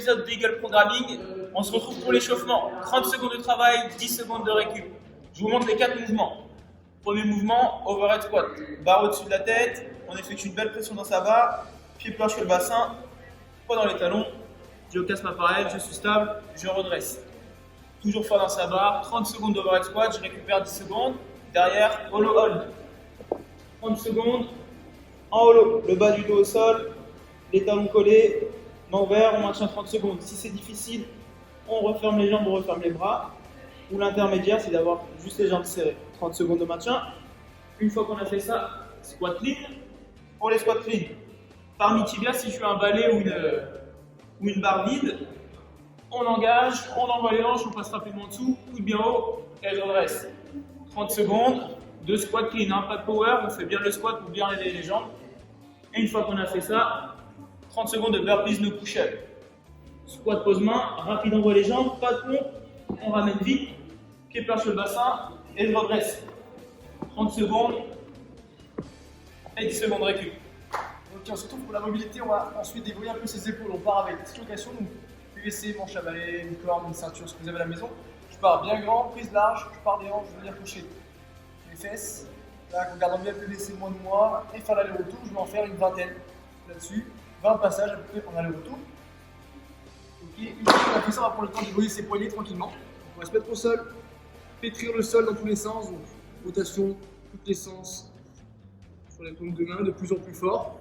épisode d'Eagle Programming. On se retrouve pour l'échauffement. 30 secondes de travail, 10 secondes de récup. Je vous montre les 4 mouvements. Premier mouvement, overhead squat. Barre au-dessus de la tête, on effectue une belle pression dans sa barre, pied planche sur le bassin, poids dans les talons. Je casse ma parallèle, je suis stable, je redresse. Toujours fort dans sa barre, 30 secondes d'overhead squat, je récupère 10 secondes. Derrière, hollow hold. 30 secondes en hollow, le bas du dos au sol, les talons collés, main ouverte, on maintient 30 secondes. Si c'est difficile, on referme les jambes, on referme les bras. Ou l'intermédiaire, c'est d'avoir juste les jambes serrées. 30 secondes de maintien. Une fois qu'on a fait ça, squat clean. Pour les squats clean, parmi tibia, si je fais un balai ou une barre vide, on engage, on envoie les hanches, on passe rapidement en dessous, coude bien haut, et je redresse. 30 secondes de squat clean, hein, pas de power, on fait bien le squat pour bien réveiller les jambes. Et une fois qu'on a fait ça, 30 secondes de burpees no push-up. Squat pose main, rapide envoie les jambes, pas de pompe, on ramène vite, pied plat sur le bassin et je redresse. 30 secondes et 10 secondes de récup. Ok, on se retrouve pour la mobilité, on va ensuite dérouiller un peu ses épaules. On part avec dislocation, donc PVC, manche à balai, une corde, une ceinture, ce que vous avez à la maison. Je pars bien grand, prise large, je pars des hanches, je vais venir toucher les fesses. Là, en gardant bien le PVC loin de moi et faire l'aller-retour, je vais en faire une vingtaine là-dessus. 20 passages à peu près en aller-retour. Ok, une fois qu'on a fait ça, on va prendre le temps de dérouiller ses poignets tranquillement. Donc, on va se mettre au sol, pétrir le sol dans tous les sens, donc rotation, tous les sens, sur les paumes de main, de plus en plus fort,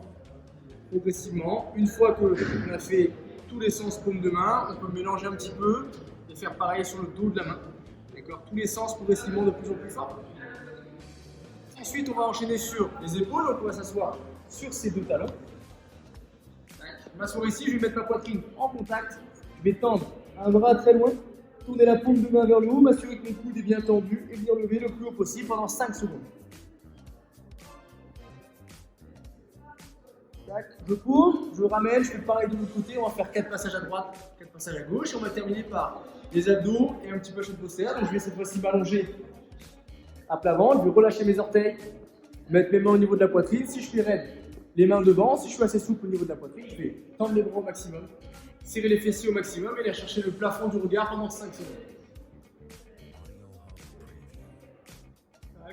progressivement. Une fois qu'on a fait tous les sens paume de main, on peut mélanger un petit peu et faire pareil sur le dos de la main. D'accord, tous les sens progressivement de plus en plus fort. Ensuite, on va enchaîner sur les épaules, donc on va s'asseoir sur ces deux talons. Je m'assois ici, je vais mettre ma poitrine en contact, je vais tendre un bras très loin, tourner la paume de main vers le haut, m'assurer que mon coude est bien tendu et bien levé le plus haut possible pendant 5 secondes. Tac, je pose, je ramène, je fais pareil de l'autre côté, on va faire 4 passages à droite, 4 passages à gauche et on va terminer par les abdos et un petit peu de postérieur. Donc je vais cette fois-ci m'allonger à plat ventre, je vais relâcher mes orteils, mettre mes mains au niveau de la poitrine. Si je suis raide, les mains devant. Si je suis assez souple au niveau de la poitrine, je vais tendre les bras au maximum, serrer les fessiers au maximum et aller chercher le plafond du regard pendant 5 secondes.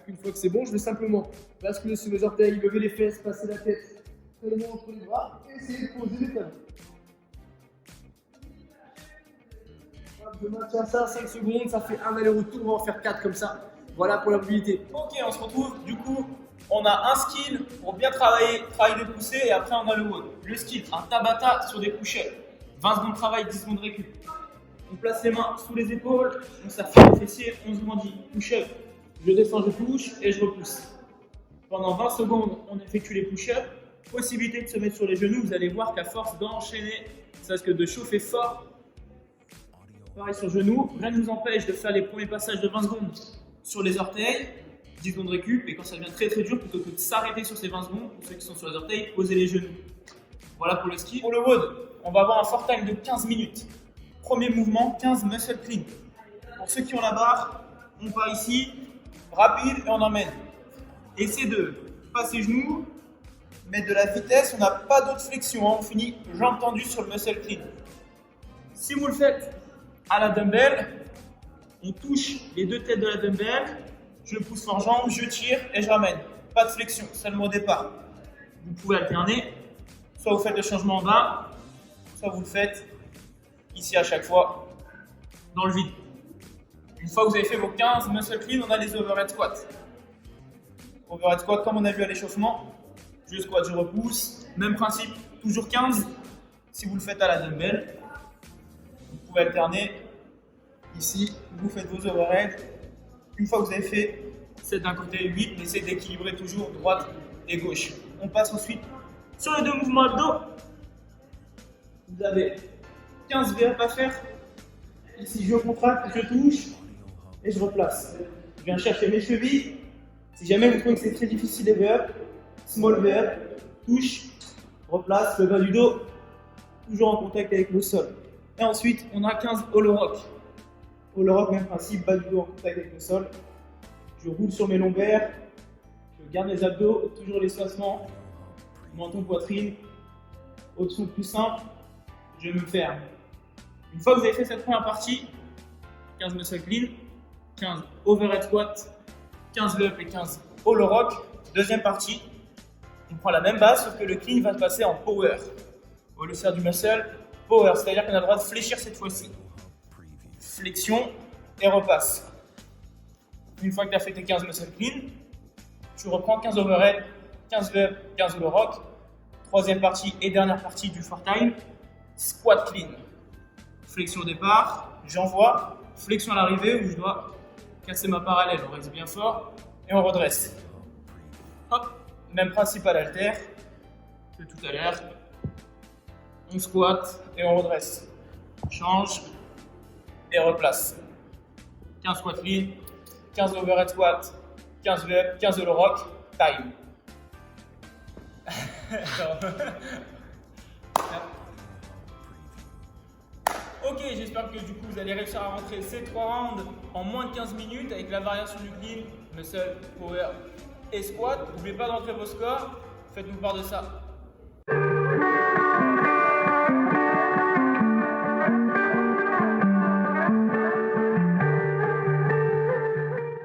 Une fois que c'est bon, je vais simplement basculer sur mes orteils, lever les fesses, passer la tête seulement entre les bras et essayer de poser les talons. Je maintiens ça 5 secondes, ça fait un aller-retour, on va en faire 4 comme ça. Voilà pour la mobilité. Ok, on se retrouve. Du coup, on a un skill pour bien travailler de poussée et après on a le WOD. Le skill, un Tabata sur des push-ups. 20 secondes de travail, 10 secondes de récup. On place les mains sous les épaules, on s'affaire les fessiers, on se grandit. Push-up, je descends, je touche et je repousse. Pendant 20 secondes, on effectue les push-ups. Possibilité de se mettre sur les genoux, vous allez voir qu'à force d'enchaîner, ça risque de chauffer fort. Pareil sur genoux, rien ne nous empêche de faire les premiers passages de 20 secondes sur les orteils, 10 secondes de récup, et quand ça devient très dur, plutôt que de s'arrêter sur ces 20 secondes, pour ceux qui sont sur les orteils, posez les genoux. Voilà pour le ski. Pour le WOD, on va avoir un fort time de 15 minutes. Premier mouvement, 15 muscle clean. Pour ceux qui ont la barre, on part ici, rapide et on emmène. Essayez de passer genoux, mettre de la vitesse, on n'a pas d'autre flexion, hein. On finit jambes tendues sur le muscle clean. Si vous le faites à la dumbbell, on touche les deux têtes de la dumbbell, je pousse fort jambe, je tire et je ramène. Pas de flexion, seulement au départ. Vous pouvez alterner, soit vous faites le changement en bas, soit vous le faites ici à chaque fois, dans le vide. Une fois que vous avez fait vos 15 muscle clean, on a les overhead squats. Overhead squat, comme on a vu à l'échauffement, je squat, je repousse. Même principe, toujours 15. Si vous le faites à la dumbbell, vous pouvez alterner. Ici, vous faites vos overheads. Une fois que vous avez fait 7 d'un côté et 8, essayez d'équilibrer toujours droite et gauche. On passe ensuite sur les deux mouvements abdos. Vous avez 15 VF à faire. Ici, je contracte, je touche et je replace. Je viens chercher mes chevilles. Si jamais vous trouvez que c'est très difficile les VF, small VF, touche, replace, le bas du dos, toujours en contact avec le sol. Et ensuite, on a 15 hollow rock. Hollow rock, même principe, bas du dos en contact avec le sol. Je roule sur mes lombaires, je garde les abdos, toujours l'espacement, menton, poitrine. Option plus simple, je me ferme. Une fois que vous avez fait cette première partie, 15 muscle clean, 15 overhead squat, 15 lep et 15 hollow rock. Deuxième partie, on prend la même base, sauf que le clean va se passer en power. Au lieu de faire du muscle, power, c'est-à-dire qu'on a le droit de fléchir cette fois-ci. Flexion et repasse. Une fois que tu as fait tes 15 muscle clean, tu reprends 15 overhead, 15 lep, 15 hollow rock. Troisième partie et dernière partie du four time, squat clean. Flexion au départ, j'envoie, flexion à l'arrivée où je dois casser ma parallèle, on reste bien fort et on redresse. Hop, même principe à l'haltère que tout à l'heure. On squat et on redresse. Change et replace. 15 squat clean, 15 overhead squat, 15 lep, 15 hollow rock, time. Ok, j'espère que du coup vous allez réussir à rentrer ces 3 rounds en moins de 15 minutes avec la variation du clean, muscle, power et squat. N'oubliez pas d'entrer vos scores, faites-nous part de ça.